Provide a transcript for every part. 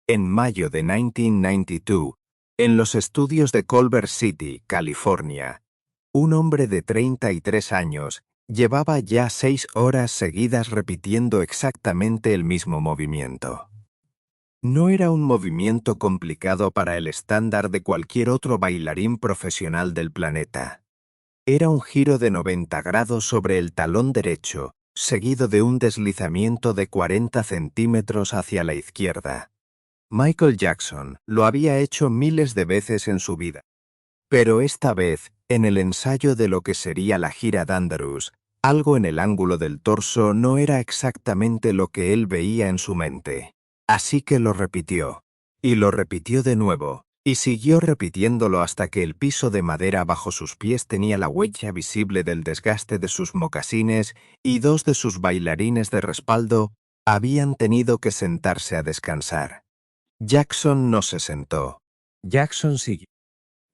en mayo de 1992, en los estudios de Culver City, California. Un hombre de 33 años llevaba ya 6 horas seguidas repitiendo exactamente el mismo movimiento. No era un movimiento complicado para el estándar de cualquier otro bailarín profesional del planeta. Era un giro de 90 grados sobre el talón derecho, seguido de un deslizamiento de 40 centímetros hacia la izquierda. Michael Jackson lo había hecho miles de veces en su vida. Pero esta vez, en el ensayo de lo que sería la gira Dangerous, algo en el ángulo del torso no era exactamente lo que él veía en su mente. Así que lo repitió. Y lo repitió de nuevo. Y siguió repitiéndolo hasta que el piso de madera bajo sus pies tenía la huella visible del desgaste de sus mocasines y 2 de sus bailarines de respaldo habían tenido que sentarse a descansar. Jackson no se sentó. Jackson siguió.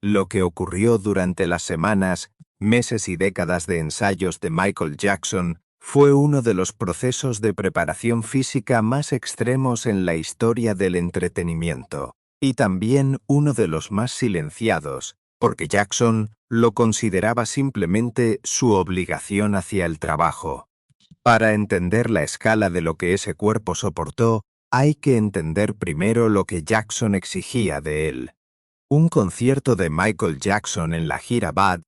Lo que ocurrió durante las semanas, meses y décadas de ensayos de Michael Jackson fue uno de los procesos de preparación física más extremos en la historia del entretenimiento, y también uno de los más silenciados, porque Jackson lo consideraba simplemente su obligación hacia el trabajo. Para entender la escala de lo que ese cuerpo soportó, hay que entender primero lo que Jackson exigía de él. Un concierto de Michael Jackson en la gira Bad,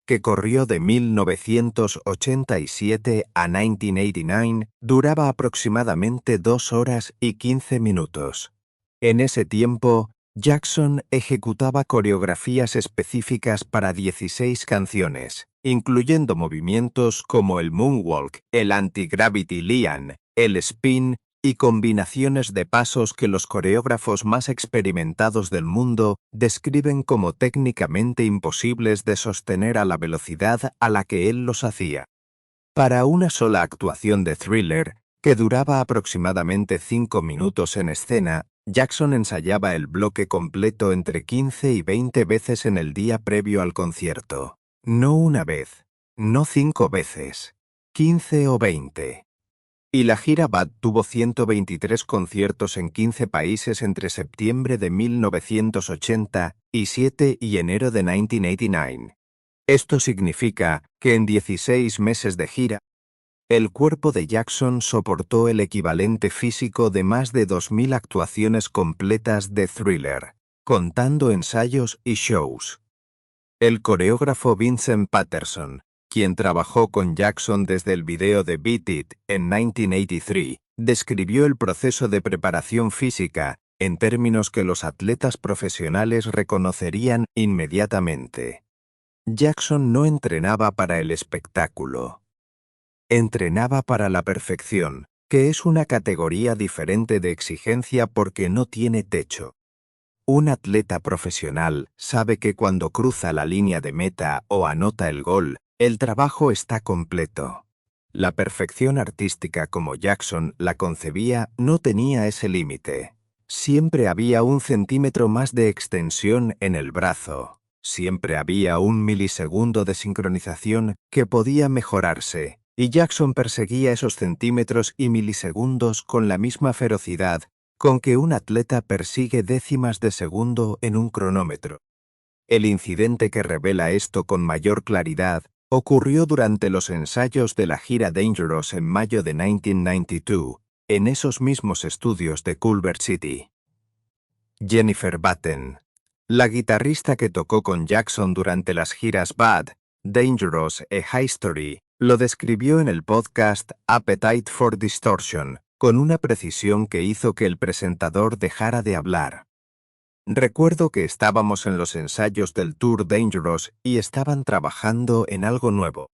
que corrió de 1987 a 1989, duraba aproximadamente 2 horas y 15 minutos. En ese tiempo, Jackson ejecutaba coreografías específicas para 16 canciones, incluyendo movimientos como el moonwalk, el anti-gravity lian, el spin y combinaciones de pasos que los coreógrafos más experimentados del mundo describen como técnicamente imposibles de sostener a la velocidad a la que él los hacía. Para una sola actuación de Thriller, que duraba aproximadamente 5 minutos en escena, Jackson ensayaba el bloque completo entre 15 y 20 veces en el día previo al concierto. No una vez, no 5 veces, 15 o 20. Y la gira Bad tuvo 123 conciertos en 15 países entre septiembre de 1987 y enero de 1989. Esto significa que en 16 meses de gira, el cuerpo de Jackson soportó el equivalente físico de más de 2.000 actuaciones completas de Thriller, contando ensayos y shows. El coreógrafo Vincent Patterson, quien trabajó con Jackson desde el video de Beat It en 1983, describió el proceso de preparación física en términos que los atletas profesionales reconocerían inmediatamente. Jackson no entrenaba para el espectáculo. Entrenaba para la perfección, que es una categoría diferente de exigencia porque no tiene techo. Un atleta profesional sabe que cuando cruza la línea de meta o anota el gol, el trabajo está completo. La perfección artística como Jackson la concebía no tenía ese límite. Siempre había 1 centímetro más de extensión en el brazo. Siempre había 1 milisegundo de sincronización que podía mejorarse, y Jackson perseguía esos centímetros y milisegundos con la misma ferocidad con que un atleta persigue décimas de segundo en un cronómetro. El incidente que revela esto con mayor claridad ocurrió durante los ensayos de la gira Dangerous en mayo de 1992, en esos mismos estudios de Culver City. Jennifer Batten, la guitarrista que tocó con Jackson durante las giras Bad, Dangerous e History, lo describió en el podcast Appetite for Distortion, con una precisión que hizo que el presentador dejara de hablar. Recuerdo que estábamos en los ensayos del Tour Dangerous y estaban trabajando en algo nuevo.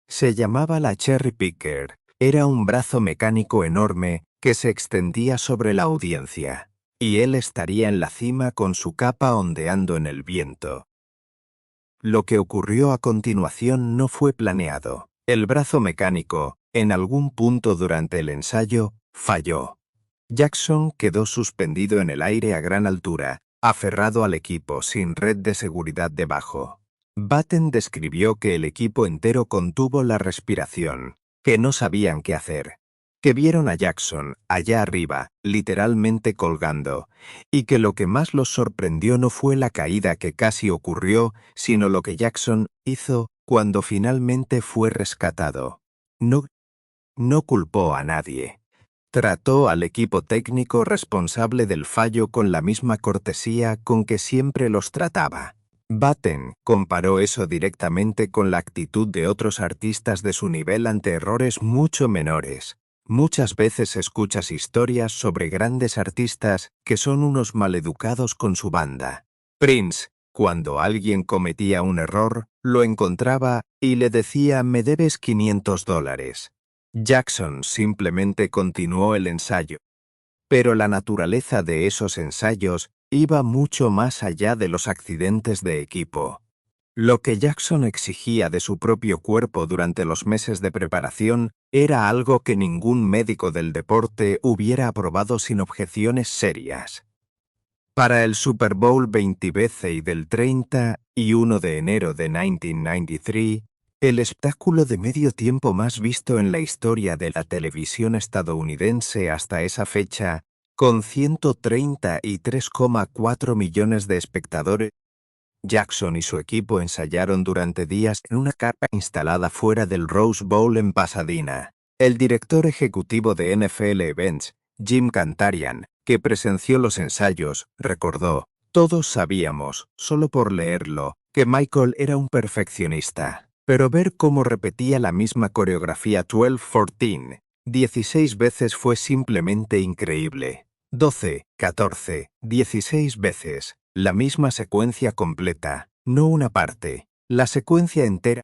Se llamaba la Cherry Picker. Era un brazo mecánico enorme que se extendía sobre la audiencia, y él estaría en la cima con su capa ondeando en el viento. Lo que ocurrió a continuación no fue planeado. El brazo mecánico, en algún punto durante el ensayo, falló. Jackson quedó suspendido en el aire a gran altura, aferrado al equipo sin red de seguridad debajo. Batten describió que el equipo entero contuvo la respiración, que no sabían qué hacer. que vieron a Jackson allá arriba, literalmente colgando, y que lo que más los sorprendió no fue la caída que casi ocurrió, sino lo que Jackson hizo cuando finalmente fue rescatado. No culpó a nadie. Trató al equipo técnico responsable del fallo con la misma cortesía con que siempre los trataba. Batten comparó eso directamente con la actitud de otros artistas de su nivel ante errores mucho menores. Muchas veces escuchas historias sobre grandes artistas que son unos maleducados con su banda. Prince, cuando alguien cometía un error, lo encontraba y le decía «me debes $500». Jackson simplemente continuó el ensayo. Pero la naturaleza de esos ensayos iba mucho más allá de los accidentes de equipo. Lo que Jackson exigía de su propio cuerpo durante los meses de preparación era algo que ningún médico del deporte hubiera aprobado sin objeciones serias. Para el Super Bowl 20 del 31 de enero de 1993, el espectáculo de medio tiempo más visto en la historia de la televisión estadounidense hasta esa fecha, con 133,4 millones de espectadores, Jackson y su equipo ensayaron durante días en una carpa instalada fuera del Rose Bowl en Pasadena. El director ejecutivo de NFL Events, Jim Kantarian, que presenció los ensayos, recordó: «Todos sabíamos, solo por leerlo, que Michael era un perfeccionista. Pero ver cómo repetía la misma coreografía 12-14, 16 veces fue simplemente increíble. 12, 14, 16 veces. La misma secuencia completa, no una parte, la secuencia entera».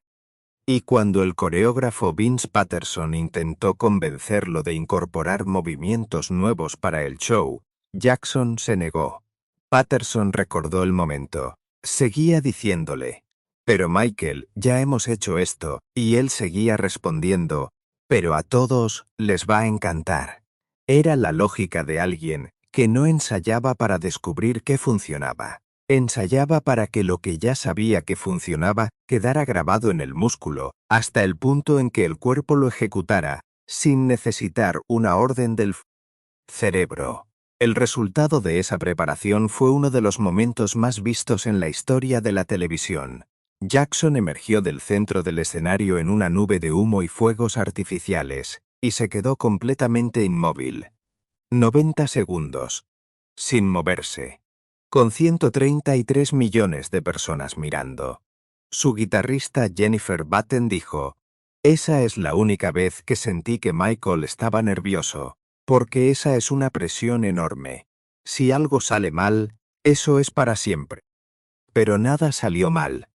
Y cuando el coreógrafo Vince Patterson intentó convencerlo de incorporar movimientos nuevos para el show, Jackson se negó. Patterson recordó el momento. Seguía diciéndole: «Pero Michael, ya hemos hecho esto», y él seguía respondiendo: «Pero a todos les va a encantar». Era la lógica de alguien que no ensayaba para descubrir qué funcionaba. Ensayaba para que lo que ya sabía que funcionaba quedara grabado en el músculo, hasta el punto en que el cuerpo lo ejecutara, sin necesitar una orden del cerebro. El resultado de esa preparación fue uno de los momentos más vistos en la historia de la televisión. Jackson emergió del centro del escenario en una nube de humo y fuegos artificiales, y se quedó completamente inmóvil. 90 segundos. Sin moverse. Con 133 millones de personas mirando. Su guitarrista Jennifer Batten dijo: «Esa es la única vez que sentí que Michael estaba nervioso, porque esa es una presión enorme. Si algo sale mal, eso es para siempre». Pero nada salió mal,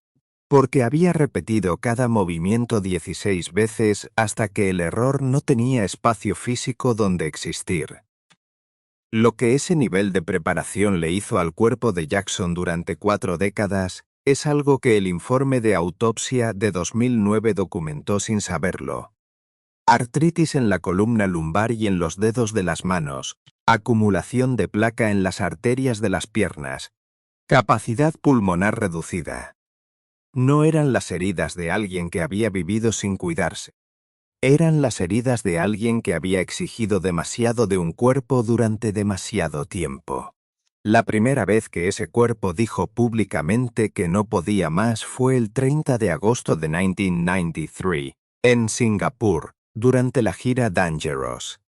porque había repetido cada movimiento 16 veces hasta que el error no tenía espacio físico donde existir. Lo que ese nivel de preparación le hizo al cuerpo de Jackson durante 4 décadas es algo que el informe de autopsia de 2009 documentó sin saberlo. Artritis en la columna lumbar y en los dedos de las manos, acumulación de placa en las arterias de las piernas, capacidad pulmonar reducida. No eran las heridas de alguien que había vivido sin cuidarse. Eran las heridas de alguien que había exigido demasiado de un cuerpo durante demasiado tiempo. La primera vez que ese cuerpo dijo públicamente que no podía más fue el 30 de agosto de 1993, en Singapur, durante la gira Dangerous.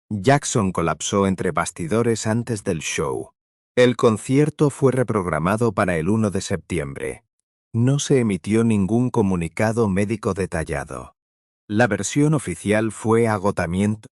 Jackson colapsó entre bastidores antes del show. El concierto fue reprogramado para el 1 de septiembre. No se emitió ningún comunicado médico detallado. La versión oficial fue agotamiento.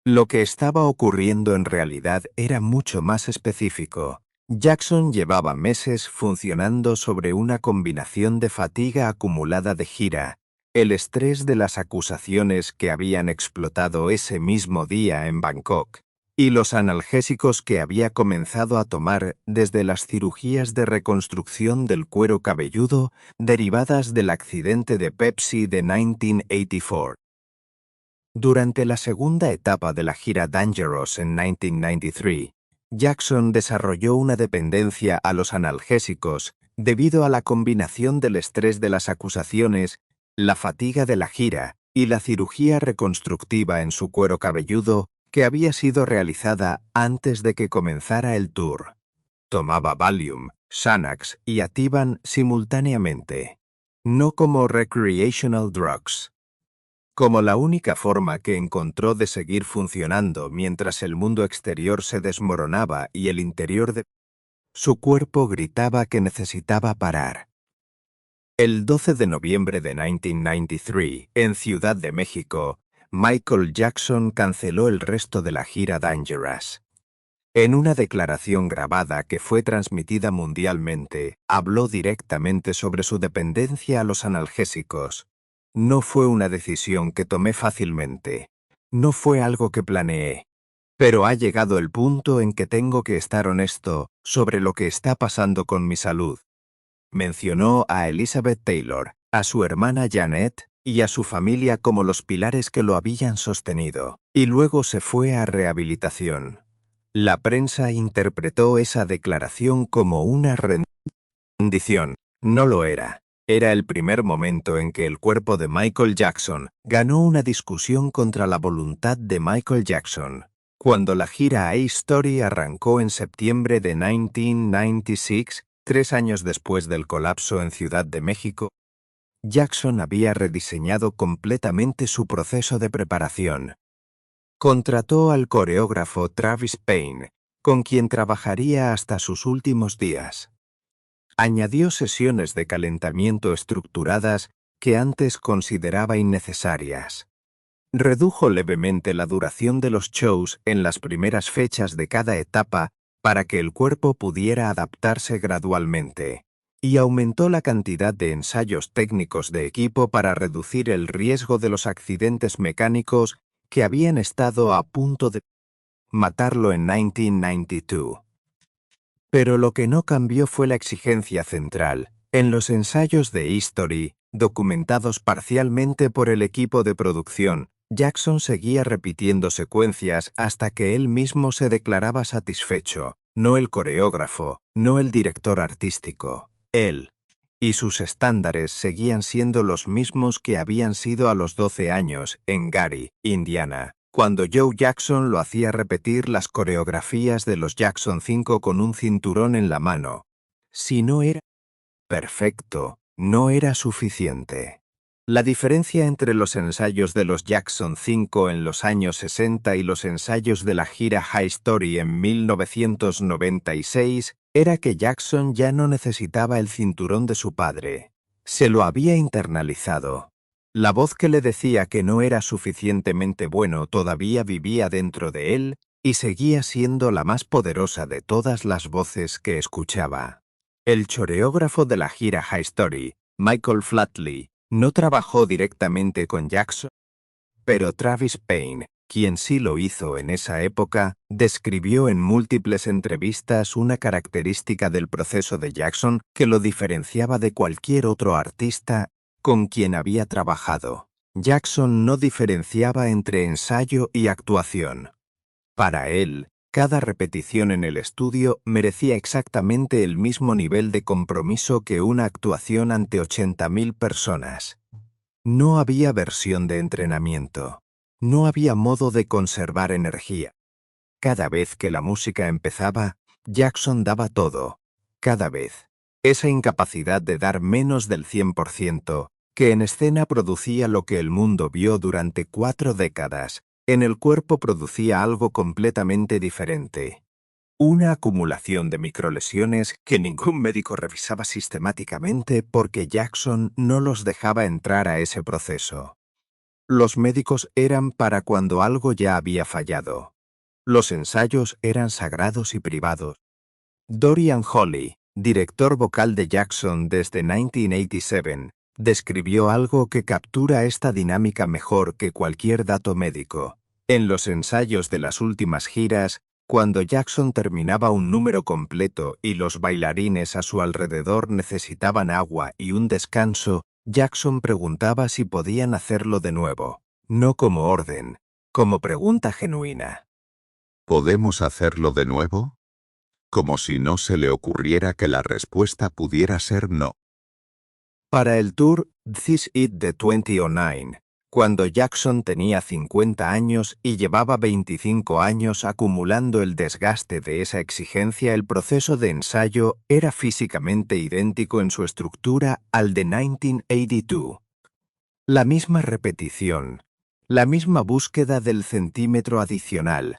Lo que estaba ocurriendo en realidad era mucho más específico. Jackson llevaba meses funcionando sobre una combinación de fatiga acumulada de gira, el estrés de las acusaciones que habían explotado ese mismo día en Bangkok, y los analgésicos que había comenzado a tomar desde las cirugías de reconstrucción del cuero cabelludo derivadas del accidente de Pepsi de 1984. Durante la segunda etapa de la gira Dangerous en 1993, Jackson desarrolló una dependencia a los analgésicos debido a la combinación del estrés de las acusaciones, la fatiga de la gira y la cirugía reconstructiva en su cuero cabelludo que había sido realizada antes de que comenzara el tour. Tomaba Valium, Xanax y Ativan simultáneamente, no como recreational drugs. Como la única forma que encontró de seguir funcionando mientras el mundo exterior se desmoronaba y el interior de su cuerpo gritaba que necesitaba parar. El 12 de noviembre de 1993, en Ciudad de México, Michael Jackson canceló el resto de la gira Dangerous. En una declaración grabada que fue transmitida mundialmente, habló directamente sobre su dependencia a los analgésicos. No fue una decisión que tomé fácilmente. No fue algo que planeé. Pero ha llegado el punto en que tengo que estar honesto sobre lo que está pasando con mi salud. Mencionó a Elizabeth Taylor, a su hermana Janet y a su familia como los pilares que lo habían sostenido, y luego se fue a rehabilitación. La prensa interpretó esa declaración como una rendición. No lo era. Era el primer momento en que el cuerpo de Michael Jackson ganó una discusión contra la voluntad de Michael Jackson. Cuando la gira A-Story arrancó en septiembre de 1996, 3 años después del colapso en Ciudad de México, Jackson había rediseñado completamente su proceso de preparación. Contrató al coreógrafo Travis Payne, con quien trabajaría hasta sus últimos días. Añadió sesiones de calentamiento estructuradas que antes consideraba innecesarias. Redujo levemente la duración de los shows en las primeras fechas de cada etapa para que el cuerpo pudiera adaptarse gradualmente, y aumentó la cantidad de ensayos técnicos de equipo para reducir el riesgo de los accidentes mecánicos que habían estado a punto de matarlo en 1992. Pero lo que no cambió fue la exigencia central. En los ensayos de History, documentados parcialmente por el equipo de producción, Jackson seguía repitiendo secuencias hasta que él mismo se declaraba satisfecho, no el coreógrafo, no el director artístico, él. Y sus estándares seguían siendo los mismos que habían sido a los 12 años, en Gary, Indiana, cuando Joe Jackson lo hacía repetir las coreografías de los Jackson 5 con un cinturón en la mano. Si no era perfecto, no era suficiente. La diferencia entre los ensayos de los Jackson 5 en los años 60 y los ensayos de la gira High Story en 1996 era que Jackson ya no necesitaba el cinturón de su padre. Se lo había internalizado. La voz que le decía que no era suficientemente bueno todavía vivía dentro de él y seguía siendo la más poderosa de todas las voces que escuchaba. El coreógrafo de la gira High Story, Michael Flatley, no trabajó directamente con Jackson, pero Travis Payne, quien sí lo hizo en esa época, describió en múltiples entrevistas una característica del proceso de Jackson que lo diferenciaba de cualquier otro artista con quien había trabajado. Jackson no diferenciaba entre ensayo y actuación. Para él, cada repetición en el estudio merecía exactamente el mismo nivel de compromiso que una actuación ante 80.000 personas. No había versión de entrenamiento. No había modo de conservar energía. Cada vez que la música empezaba, Jackson daba todo. Cada vez. Esa incapacidad de dar menos del 100%, que en escena producía lo que el mundo vio durante 4 décadas, en el cuerpo producía algo completamente diferente. Una acumulación de microlesiones que ningún médico revisaba sistemáticamente porque Jackson no los dejaba entrar a ese proceso. Los médicos eran para cuando algo ya había fallado. Los ensayos eran sagrados y privados. Dorian Holley, director vocal de Jackson desde 1987, describió algo que captura esta dinámica mejor que cualquier dato médico. En los ensayos de las últimas giras, cuando Jackson terminaba un número completo y los bailarines a su alrededor necesitaban agua y un descanso, Jackson preguntaba si podían hacerlo de nuevo, no como orden, como pregunta genuina. ¿Podemos hacerlo de nuevo? Como si no se le ocurriera que la respuesta pudiera ser no. Para el tour This Is the 2009, Cuando Jackson tenía 50 años y llevaba 25 años acumulando el desgaste de esa exigencia, el proceso de ensayo era físicamente idéntico en su estructura al de 1982. La misma repetición, la misma búsqueda del centímetro adicional,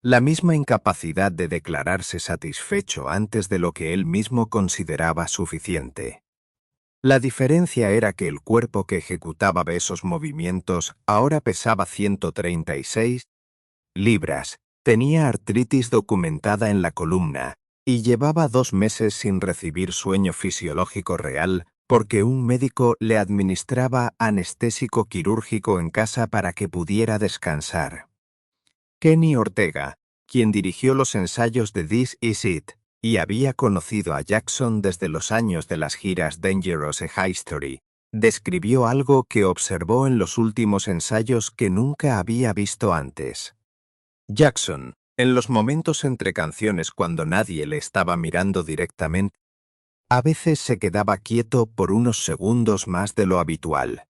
la misma incapacidad de declararse satisfecho antes de lo que él mismo consideraba suficiente. La diferencia era que el cuerpo que ejecutaba esos movimientos ahora pesaba 136 libras, tenía artritis documentada en la columna y llevaba 2 meses sin recibir sueño fisiológico real porque un médico le administraba anestésico quirúrgico en casa para que pudiera descansar. Kenny Ortega, quien dirigió los ensayos de This Is It, y había conocido a Jackson desde los años de las giras Dangerous e History, describió algo que observó en los últimos ensayos que nunca había visto antes. Jackson, en los momentos entre canciones cuando nadie le estaba mirando directamente, a veces se quedaba quieto por unos segundos más de lo habitual,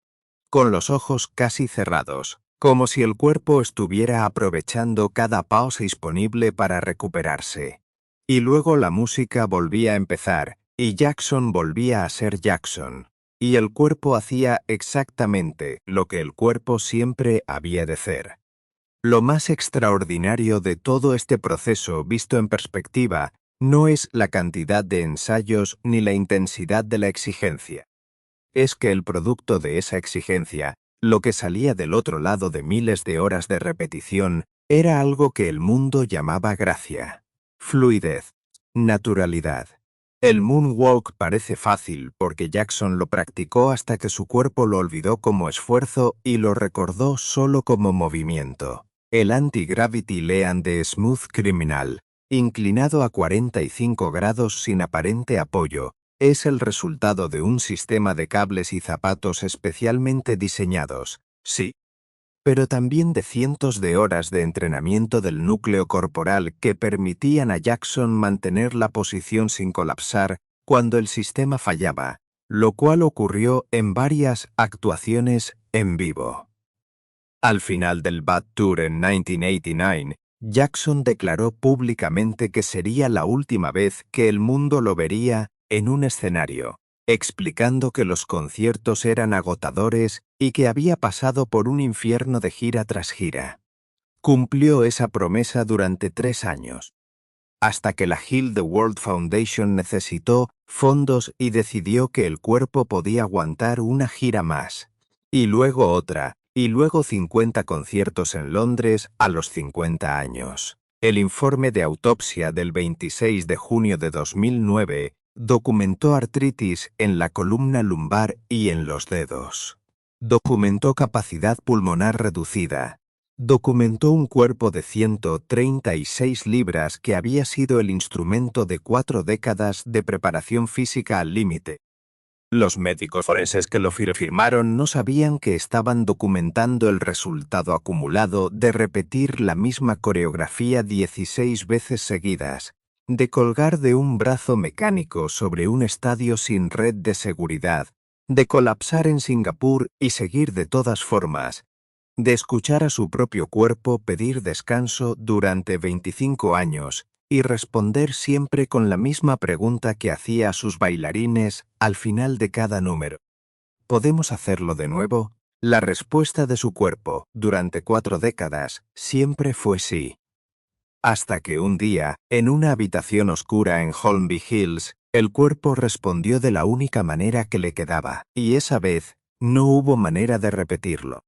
con los ojos casi cerrados, como si el cuerpo estuviera aprovechando cada pausa disponible para recuperarse. Y luego la música volvía a empezar, y Jackson volvía a ser Jackson, y el cuerpo hacía exactamente lo que el cuerpo siempre había de hacer. Lo más extraordinario de todo este proceso visto en perspectiva no es la cantidad de ensayos ni la intensidad de la exigencia. Es que el producto de esa exigencia, lo que salía del otro lado de miles de horas de repetición, era algo que el mundo llamaba gracia, fluidez, naturalidad. El moonwalk parece fácil porque Jackson lo practicó hasta que su cuerpo lo olvidó como esfuerzo y lo recordó solo como movimiento. El anti-gravity Lean de Smooth Criminal, inclinado a 45 grados sin aparente apoyo, es el resultado de un sistema de cables y zapatos especialmente diseñados, sí, pero también de cientos de horas de entrenamiento del núcleo corporal que permitían a Jackson mantener la posición sin colapsar cuando el sistema fallaba, lo cual ocurrió en varias actuaciones en vivo. Al final del Bad Tour en 1989, Jackson declaró públicamente que sería la última vez que el mundo lo vería en un escenario, explicando que los conciertos eran agotadores y que había pasado por un infierno de gira tras gira. Cumplió esa promesa durante 3 años, hasta que la Heal the World Foundation necesitó fondos y decidió que el cuerpo podía aguantar una gira más, y luego otra, y luego 50 conciertos en Londres a los 50 años. El informe de autopsia del 26 de junio de 2009 documentó artritis en la columna lumbar y en los dedos. Documentó capacidad pulmonar reducida. Documentó un cuerpo de 136 libras que había sido el instrumento de 4 décadas de preparación física al límite. Los médicos forenses que lo firmaron no sabían que estaban documentando el resultado acumulado de repetir la misma coreografía 16 veces seguidas, de colgar de un brazo mecánico sobre un estadio sin red de seguridad, de colapsar en Singapur y seguir de todas formas, de escuchar a su propio cuerpo pedir descanso durante 25 años y responder siempre con la misma pregunta que hacía a sus bailarines al final de cada número. ¿Podemos hacerlo de nuevo? La respuesta de su cuerpo, durante 4 décadas, siempre fue sí. Hasta que un día, en una habitación oscura en Holmby Hills, el cuerpo respondió de la única manera que le quedaba, y esa vez no hubo manera de repetirlo.